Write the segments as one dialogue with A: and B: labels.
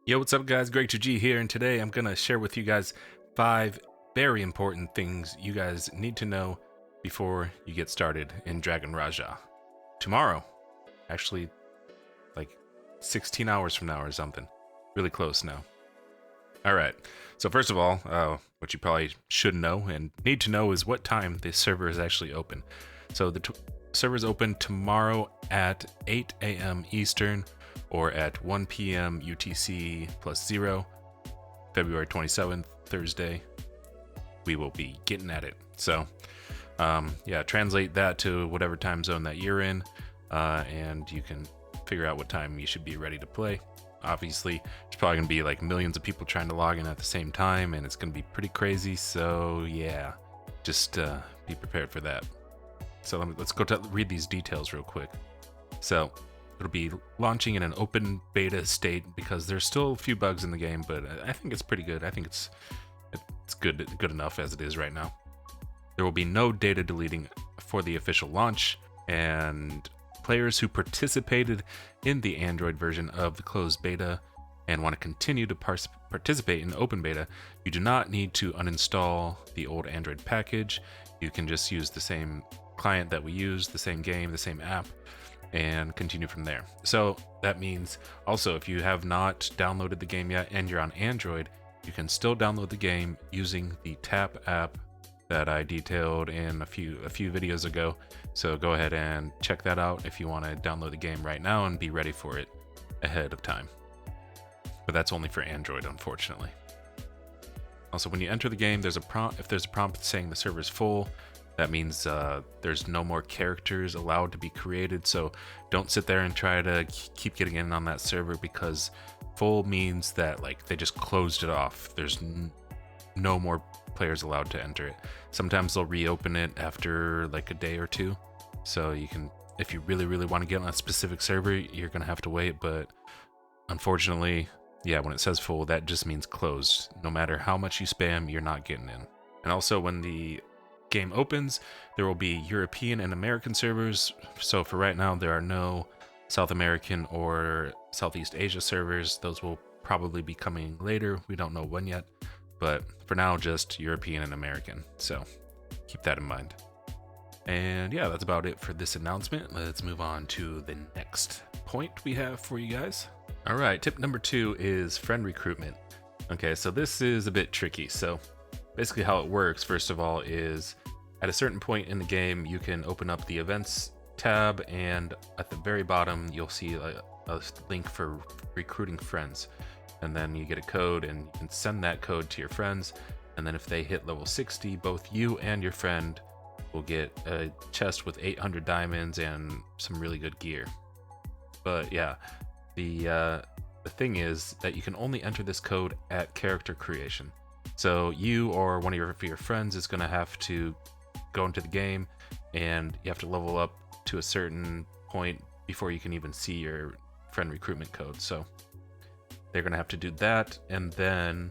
A: Yo, what's up, guys? Greg2G here, and today I'm gonna share with you guys 5 very important things you guys need to know before you get started in Dragon Raja. Tomorrow, actually, like 16 hours from now or something. Really close now. Alright, so first of all, what you probably should know and need to know is what time the server is actually open. So the server is open tomorrow at 8 a.m. Eastern, or at 1 p.m. UTC plus 0, February 27th, Thursday. We will be getting at it. So, yeah, translate that to whatever time zone that you're in, and you can figure out what time you should be ready to play. Obviously, there's probably going to be like millions of people trying to log in at the same time, and it's going to be pretty crazy. So, yeah, just be prepared for that. So let's go read these details real quick. So, it'll be launching in an open beta state because there's still a few bugs in the game, but I think it's pretty good. I think it's good enough as it is right now. There will be no data deleting for the official launch, and players who participated in the Android version of the closed beta and want to continue to participate in the open beta, you do not need to uninstall the old Android package. You can just use the same client that we use, the same game, the same app, and continue from there. So that means also, if you have not downloaded the game yet and you're on Android, you can still download the game using the Tap app that I detailed in a few videos ago. So go ahead and check that out if you want to download the game right now and be ready for it ahead of time. But that's only for Android, unfortunately. Also, when you enter the game, if there's a prompt saying the server is full, that means there's no more characters allowed to be created. So don't sit there and try to keep getting in on that server, because full means that like they just closed it off. There's no more players allowed to enter it. Sometimes they'll reopen it after like a day or two. So you can, if you really want to get on a specific server, you're gonna have to wait. But unfortunately, yeah, when it says full, that just means closed. No matter how much you spam, you're not getting in. And also, when the game opens, there will be European and American servers. So for right now, there are no South American or Southeast Asia servers. Those will probably be coming later. We don't know when yet, but for now, just European and American. So keep that in mind. And yeah, that's about it for this announcement. Let's move on to the next point we have for you guys. All right, tip number 2 is friend recruitment. Okay, so this is a bit tricky. So basically how it works, first of all, is at a certain point in the game, you can open up the events tab, and at the very bottom, you'll see a link for recruiting friends. And then you get a code, and you can send that code to your friends. And then if they hit level 60, both you and your friend will get a chest with 800 diamonds and some really good gear. But yeah, the thing is that you can only enter this code at character creation. So you or one of your friends is going to have to go into the game, and you have to level up to a certain point before you can even see your friend recruitment code. So they're going to have to do that and then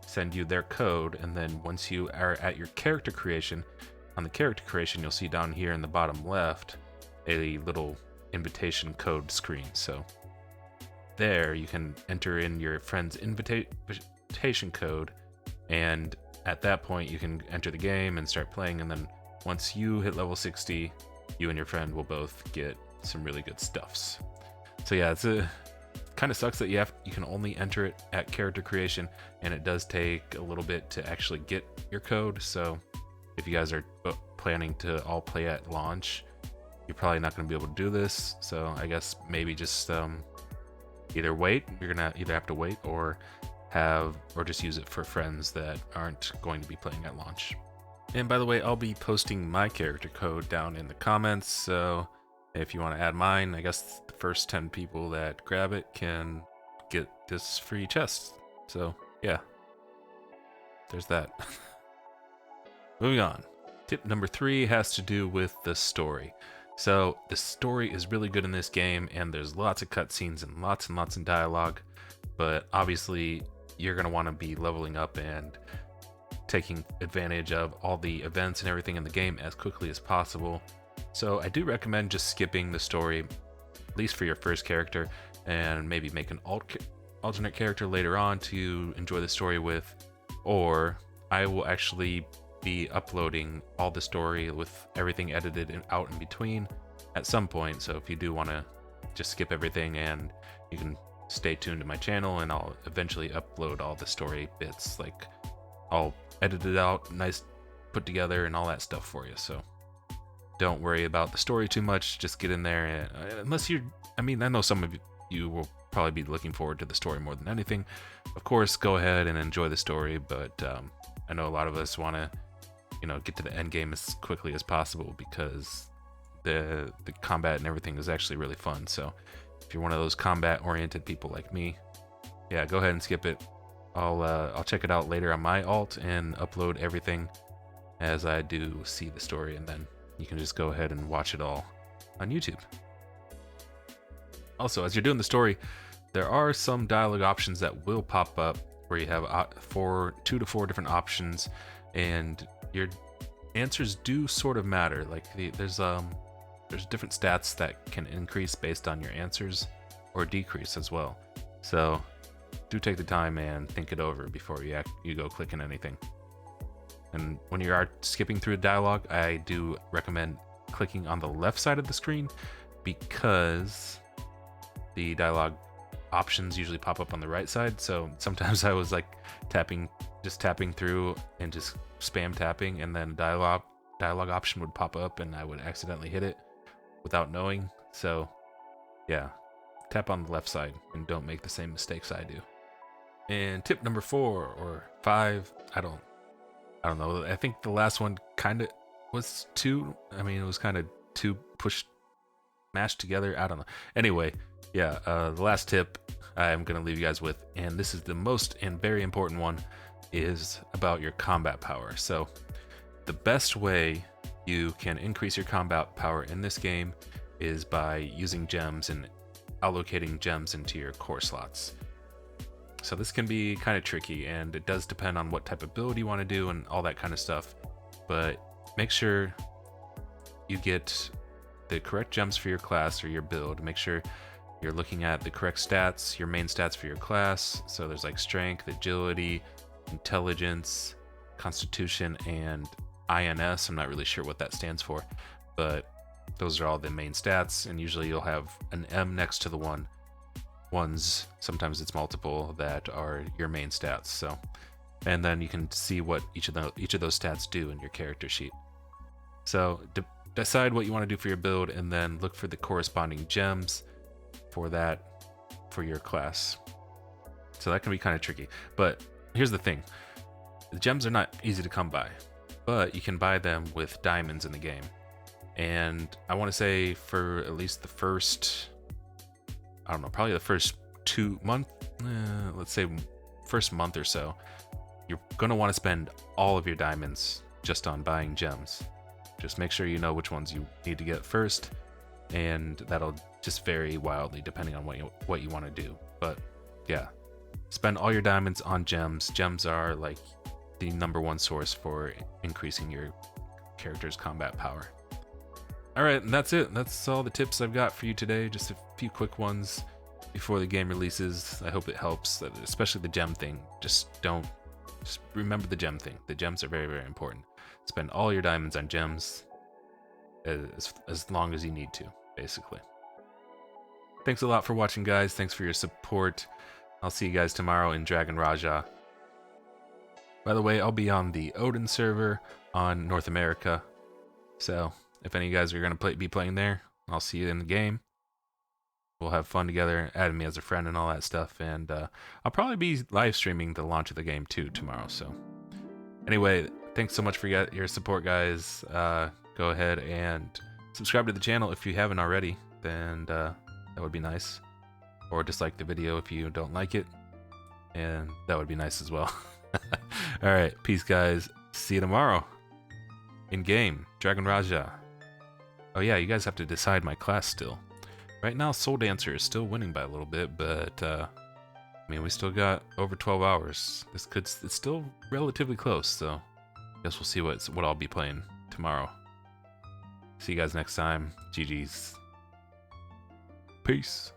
A: send you their code. And then once you are at your character creation, on the character creation, you'll see down here in the bottom left a little invitation code screen. So there you can enter in your friend's invitation code, and at that point you can enter the game and start playing. And then once you hit level 60, you and your friend will both get some really good stuffs. So yeah, it's kind of sucks that you can only enter it at character creation, and it does take a little bit to actually get your code. So if you guys are planning to all play at launch, you're probably not going to be able to do this. So I guess maybe just either wait. You're gonna either have to wait or just use it for friends that aren't going to be playing at launch. And by the way, I'll be posting my character code down in the comments, so if you want to add mine, I guess the first 10 people that grab it can get this free chest. So yeah, there's that. Moving on. Tip number 3 has to do with the story. So the story is really good in this game, and there's lots of cutscenes and lots of dialogue, but obviously you're going to want to be leveling up and taking advantage of all the events and everything in the game as quickly as possible. So I do recommend just skipping the story, at least for your first character, and maybe make an alternate character later on to enjoy the story with, or I will actually be uploading all the story with everything edited and out in between at some point. So if you do want to just skip everything, and you can stay tuned to my channel, and I'll eventually upload all the story bits, like I'll edit it out, nice put together and all that stuff for you. So don't worry about the story too much, just get in there. And unless you're, I mean, I know some of you will probably be looking forward to the story more than anything. Of course, go ahead and enjoy the story, but I know a lot of us want to, you know, get to the end game as quickly as possible, because the combat and everything is actually really fun. So if you're one of those combat oriented people like me, yeah, go ahead and skip it. I'll check it out later on my alt and upload everything as I do see the story, and then you can just go ahead and watch it all on YouTube. Also, as you're doing the story, there are some dialogue options that will pop up where you have 2 to 4 different options, and your answers do sort of matter. Like there's different stats that can increase based on your answers, or decrease as well. So do take the time and think it over before you go clicking anything. And when you are skipping through a dialogue, I do recommend clicking on the left side of the screen, because the dialogue options usually pop up on the right side. So sometimes I was like just tapping through and just spam tapping, and then dialogue option would pop up and I would accidentally hit it without knowing. So yeah, tap on the left side and don't make the same mistakes I do. And tip number 4 or 5, I don't know. I think the last one kind of was too, I mean, it was kind of too mashed together. I don't know. Anyway, yeah, the last tip I'm going to leave you guys with, and this is the most and very important one, is about your combat power. So the best way you can increase your combat power in this game is by using gems and allocating gems into your core slots. So this can be kind of tricky, and it does depend on what type of build you want to do and all that kind of stuff. But make sure you get the correct gems for your class or your build. Make sure you're looking at the correct stats, your main stats for your class. So there's like strength, agility, intelligence, constitution, and INS. I'm not really sure what that stands for, but those are all the main stats, and usually you'll have an M next to the ones, sometimes it's multiple, that are your main stats. So, and then you can see what each of those stats do in your character sheet. So decide what you want to do for your build, and then look for the corresponding gems for your class. So that can be kind of tricky, but here's the thing: the gems are not easy to come by, but you can buy them with diamonds in the game. And I want to say for at least the first, I don't know, probably the first 2 months, let's say first month or so, you're going to want to spend all of your diamonds just on buying gems. Just make sure you know which ones you need to get first, and that'll just vary wildly depending on what you want to do. But yeah, spend all your diamonds on gems. Gems are like the #1 source for increasing your character's combat power. Alright, and that's it. That's all the tips I've got for you today. Just a few quick ones before the game releases. I hope it helps, especially the gem thing. Just remember the gem thing. The gems are very, very important. Spend all your diamonds on gems as long as you need to, basically. Thanks a lot for watching, guys. Thanks for your support. I'll see you guys tomorrow in Dragon Raja. By the way, I'll be on the Odin server on North America. So if any of you guys are going to be playing there, I'll see you in the game. We'll have fun together, add me as a friend and all that stuff. And I'll probably be live streaming the launch of the game too tomorrow. So anyway, thanks so much for your support, guys. Go ahead and subscribe to the channel if you haven't already. Then that would be nice. Or dislike the video if you don't like it. And that would be nice as well. Alright, peace, guys. See you tomorrow. In game, Dragon Raja. Oh yeah, you guys have to decide my class still. Right now, Soul Dancer is still winning by a little bit, but I mean, we still got over 12 hours. It's still relatively close, so I guess we'll see what I'll be playing tomorrow. See you guys next time. GG's. Peace.